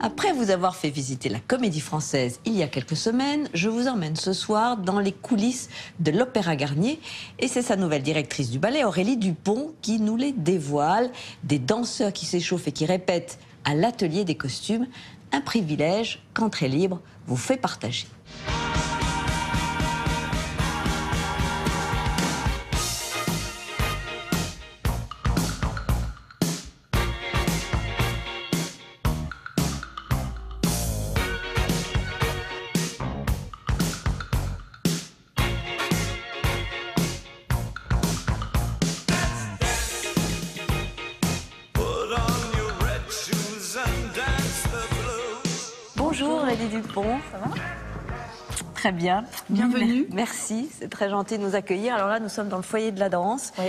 Après vous avoir fait visiter la Comédie Française il y a quelques semaines, je vous emmène ce soir dans les coulisses de l'Opéra Garnier. Et c'est sa nouvelle directrice du ballet, Aurélie Dupont, qui nous les dévoile. Des danseurs qui s'échauffent et qui répètent à l'atelier des costumes. Un privilège qu'Entrée Libre vous fait partager. Bonjour Aurélie Dupont. Ça va? Très bien. Bienvenue. Merci, c'est très gentil de nous accueillir. Alors là, nous sommes dans le foyer de la danse. Oui.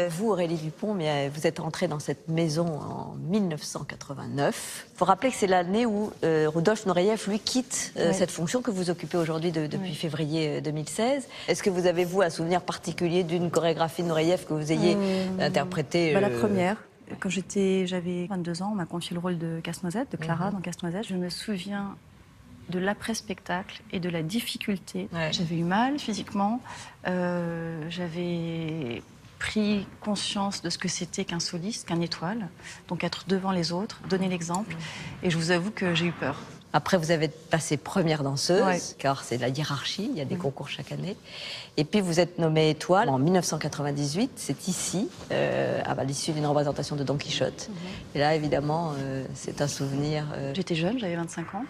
Vous, Aurélie Dupont, vous êtes entrée dans cette maison en 1989. Il faut rappeler que c'est l'année où Rudolf Nureyev, lui, quitte cette fonction que vous occupez aujourd'hui depuis février 2016. Est-ce que vous avez, vous, un souvenir particulier d'une chorégraphie de Nureyev que vous ayez interprétée La première. Quand j'avais 22 ans, on m'a confié le rôle de Casse-Noisette, de Clara dans Casse-Noisette. Je me souviens de l'après-spectacle et de la difficulté. J'avais eu mal physiquement, j'avais pris conscience de ce que c'était qu'un soliste, qu'un étoile, donc être devant les autres, donner l'exemple, et je vous avoue que j'ai eu peur. Après, vous avez passé première danseuse, car c'est la hiérarchie, il y a des concours chaque année. Et puis, vous êtes nommée étoile en 1998, c'est ici, à l'issue d'une représentation de Don Quichotte. Et là, évidemment, c'est un souvenir... J'étais jeune, j'avais 25 ans.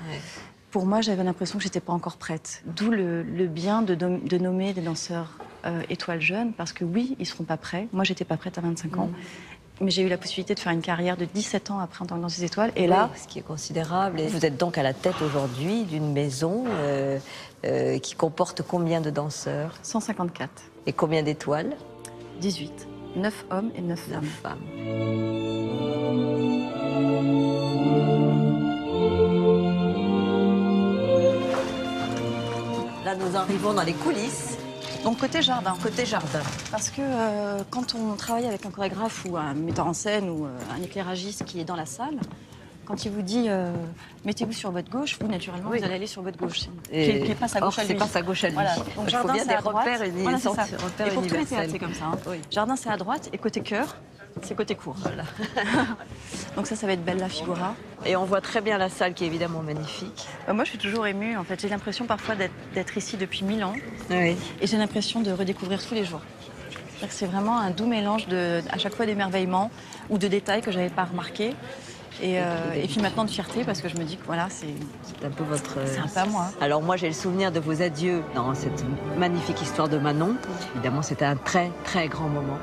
Pour moi, j'avais l'impression que je n'étais pas encore prête. D'où le bien de nommer des danseurs étoiles jeunes, parce que oui, ils ne seront pas prêts. Moi, je n'étais pas prête à 25 ans. Mais j'ai eu la possibilité de faire une carrière de 17 ans après en tant que danseuse étoile. Et là, ce qui est considérable. Et vous êtes donc à la tête aujourd'hui d'une maison qui comporte combien de danseurs? 154. Et combien d'étoiles? 18. 9 hommes et 9 femmes. Là, nous arrivons dans les coulisses. Donc côté jardin. Côté jardin. Parce que quand on travaille avec un chorégraphe ou un metteur en scène ou un éclairagiste qui est dans la salle, quand il vous dit mettez-vous sur votre gauche, vous naturellement vous allez aller sur votre gauche. Qui n'est pas sa gauche à lui. C'est pas sa gauche à lui. Voilà. Donc il jardin, faut bien des repères, repères et pour tous les théâtres, c'est comme ça. Jardin c'est à droite et côté cœur, c'est côté court. Voilà. Donc ça va être Bella Figura. Et on voit très bien la salle qui est évidemment magnifique. Moi, je suis toujours émue. En fait, j'ai l'impression parfois d'être ici depuis 1000 ans. Oui. Et j'ai l'impression de redécouvrir tous les jours. C'est vraiment un doux mélange à chaque fois d'émerveillement ou de détails que je n'avais pas remarqués. Et puis maintenant de fierté parce que je me dis que voilà, c'est un peu votre... C'est un peu à moi. Alors moi, j'ai le souvenir de vos adieux dans cette magnifique histoire de Manon. Évidemment, c'était un très, très grand moment.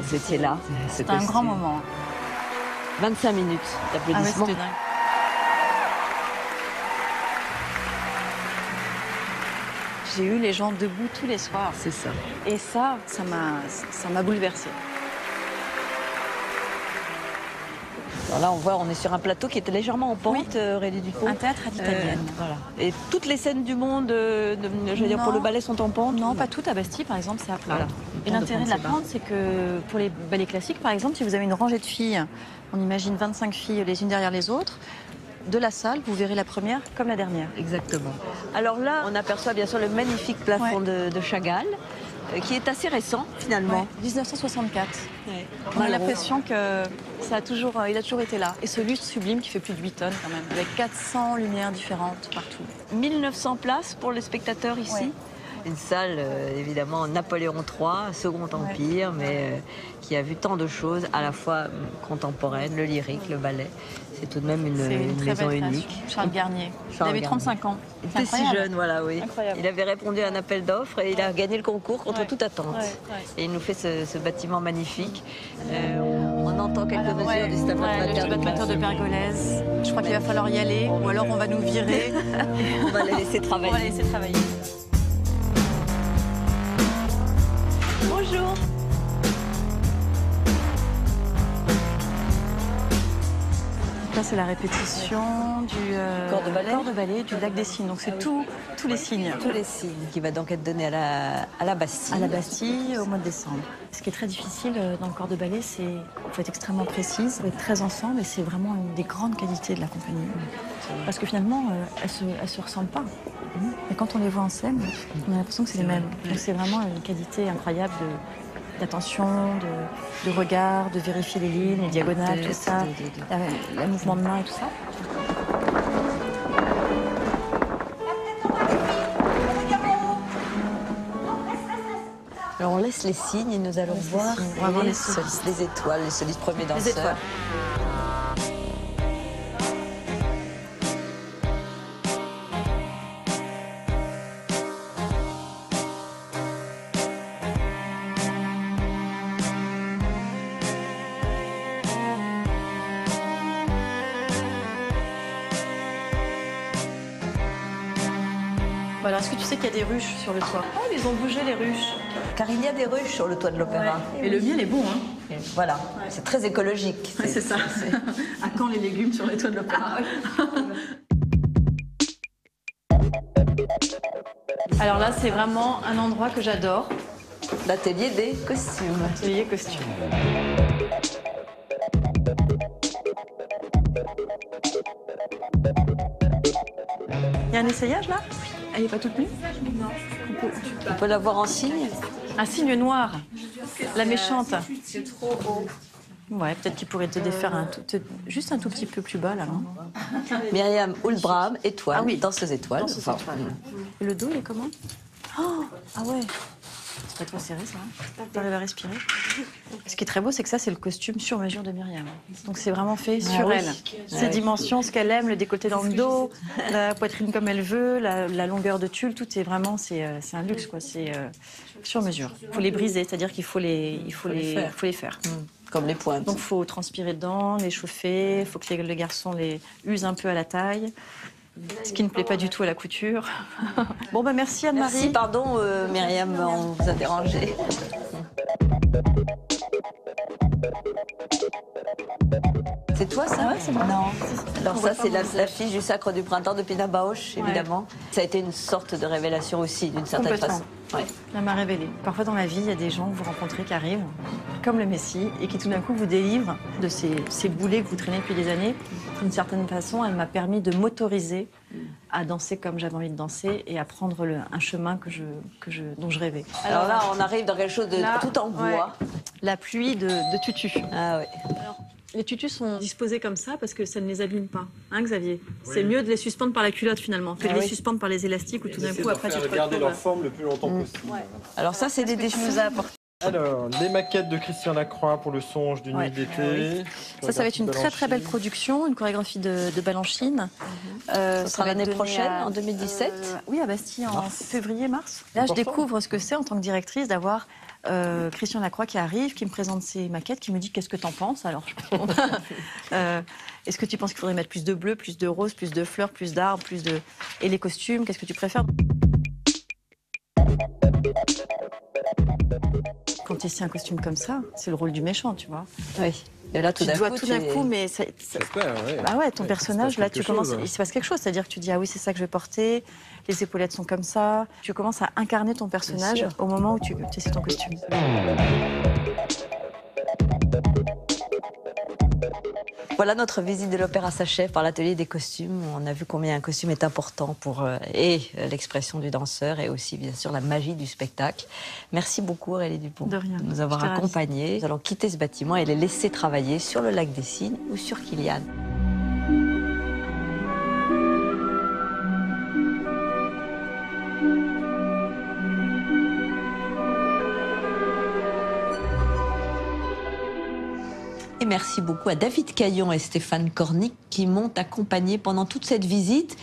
Vous étiez là. C'était un grand moment. 25 minutes d'applaudissements. Ah ouais, c'était dingue. J'ai eu les gens debout tous les soirs. C'est ça. Et ça m'a bouleversée. Alors là, on voit, on est sur un plateau qui était légèrement en pente, Aurélie Dupont. Un théâtre à l'italienne. Voilà. Et toutes les scènes du monde, je veux dire, pour le ballet sont en pente? Non, pas toutes. À Bastille, par exemple, c'est à plat. Voilà. Et l'intérêt de la pente, c'est que pour les ballets classiques, par exemple, si vous avez une rangée de filles, on imagine 25 filles les unes derrière les autres, de la salle, vous verrez la première comme la dernière. Exactement. Alors là, on aperçoit bien sûr le magnifique plafond de Chagall, qui est assez récent, finalement. 1964. On a l'impression que il a toujours été là. Et ce lustre sublime qui fait plus de 8 tonnes quand même, avec 400 lumières différentes partout. 1900 places pour les spectateurs ici. Une salle, évidemment, Napoléon III, Second Empire, mais qui a vu tant de choses, à la fois contemporaines, le lyrique, le ballet. C'est tout de même une maison unique. Charles Garnier. Il avait 35 ans. Il était si jeune, voilà, oui. Incroyable. Il avait répondu à un appel d'offres et il a gagné le concours contre toute attente. Et il nous fait ce bâtiment magnifique. On entend quelques mesures du Stabat-Mater de Pergolèse. Je crois qu'il va falloir y aller, ou alors on va nous virer. On va les laisser travailler. On va les laisser travailler. Bonjour. ça, c'est la répétition du corps de ballet du lac des Cygnes. Donc c'est tous les signes. Tous les signes qui va donc être donné à la Bastille. À la Bastille au mois de décembre. Ce qui est très difficile dans le corps de ballet, c'est qu'il faut être extrêmement précise, il faut être très ensemble et c'est vraiment une des grandes qualités de la compagnie. Parce que finalement, elles se ressemblent pas. Et quand on les voit en scène, on a l'impression que c'est les mêmes. Donc c'est vraiment une qualité incroyable d'attention, de regard, de vérifier les lignes, les diagonales, tout ça, le mouvement de main et tout ça. Alors on laisse les signes et nous allons voir les étoiles, les solistes premiers danseurs. Les étoiles. Voilà, est-ce que tu sais qu'il y a des ruches sur le toit? Oh, ils ont bougé les ruches. Car il y a des ruches sur le toit de l'Opéra. Ouais. Et le miel est bon, hein? Et voilà, c'est très écologique. Ouais, c'est ça. À quand les légumes sur les toits de l'Opéra? Alors là, c'est vraiment un endroit que j'adore. L'atelier des costumes. Atelier costumes. Il y a un essayage là? Elle n'est pas toute nue? On peut la voir en signe. Un signe noir. La méchante. C'est trop haut. Ouais, peut-être qu'il pourrait te défaire juste un tout petit peu plus bas là, non? Myriam Houlbraham, étoile, ah oui. Danseuse étoile. Et le dos, il est comment? Oh, ah ouais. C'est pas trop serré ça. T'arrives à respirer. Ce qui est très beau, c'est que ça, c'est le costume sur mesure de Myriam. Donc c'est vraiment fait sur elle. Ses dimensions, ce qu'elle aime, le décolleté dans le dos, la poitrine comme elle veut, la longueur de tulle, tout est vraiment, c'est un luxe quoi. C'est sur mesure. Il faut les briser, c'est-à-dire qu'il faut les faire. Comme les pointes. Donc il faut transpirer dedans, les chauffer, il faut que les garçons les usent un peu à la taille. Ce qui ne plaît pas du tout à la couture. Bon, bah merci Anne-Marie. Merci, pardon Myriam, on vous a dérangé. C'est toi ça? Ouais, c'est moi. Non. Alors ça, c'est l'affiche du Sacre du Printemps de Pina Bausch, évidemment. Ça a été une sorte de révélation aussi, d'une certaine façon. Ouais. Elle m'a révélé. Parfois dans la vie, il y a des gens que vous rencontrez qui arrivent, comme le Messie, et qui tout d'un coup vous délivrent de ces boulets que vous traînez depuis des années. D'une certaine façon, elle m'a permis de m'autoriser à danser comme j'avais envie de danser et à prendre un chemin dont je rêvais. Alors là, on arrive dans quelque chose de tout en bois. Ouais, la pluie de tutus. Ah ouais. Alors, les tutus sont disposés comme ça parce que ça ne les abîme pas, hein Xavier? Oui. C'est mieux de les suspendre par la culotte finalement que de les suspendre par les élastiques où tout d'un coup après tu te retrouves... garder leur forme le plus longtemps possible. Ouais. Alors ça, c'est des défis. Alors, les maquettes de Christian Lacroix pour le songe d'une nuit d'été. Ça va être une très belle production, une chorégraphie de Balanchine. Ce sera l'année prochaine, en 2017. Oui, à Bastille, en février-mars. Là, je découvre ce que c'est en tant que directrice d'avoir Christian Lacroix qui arrive, qui me présente ses maquettes, qui me dit qu'est-ce que t'en penses. Alors, est-ce que tu penses qu'il faudrait mettre plus de bleu, plus de rose, plus de fleurs, plus d'arbres, plus de... Et les costumes, qu'est-ce que tu préfères? Quand tu essaies un costume comme ça, c'est le rôle du méchant, tu vois. Oui. Et là, tout d'un coup, mais bah ouais, ton personnage, là, tu commences, il se passe quelque chose. C'est-à-dire que tu dis, ah oui, c'est ça que je vais porter, les épaulettes sont comme ça. Tu commences à incarner ton personnage au moment où tu essaies ton costume. Voilà, notre visite de l'Opéra s'achève par l'atelier des costumes. On a vu combien un costume est important pour l'expression du danseur et aussi, bien sûr, la magie du spectacle. Merci beaucoup, Aurélie Dupont, de nous avoir accompagnés. Nous allons quitter ce bâtiment et les laisser travailler sur le lac des Cygnes ou sur Kilian. Et merci beaucoup à David Caillon et Stéphane Cornic qui m'ont accompagné pendant toute cette visite.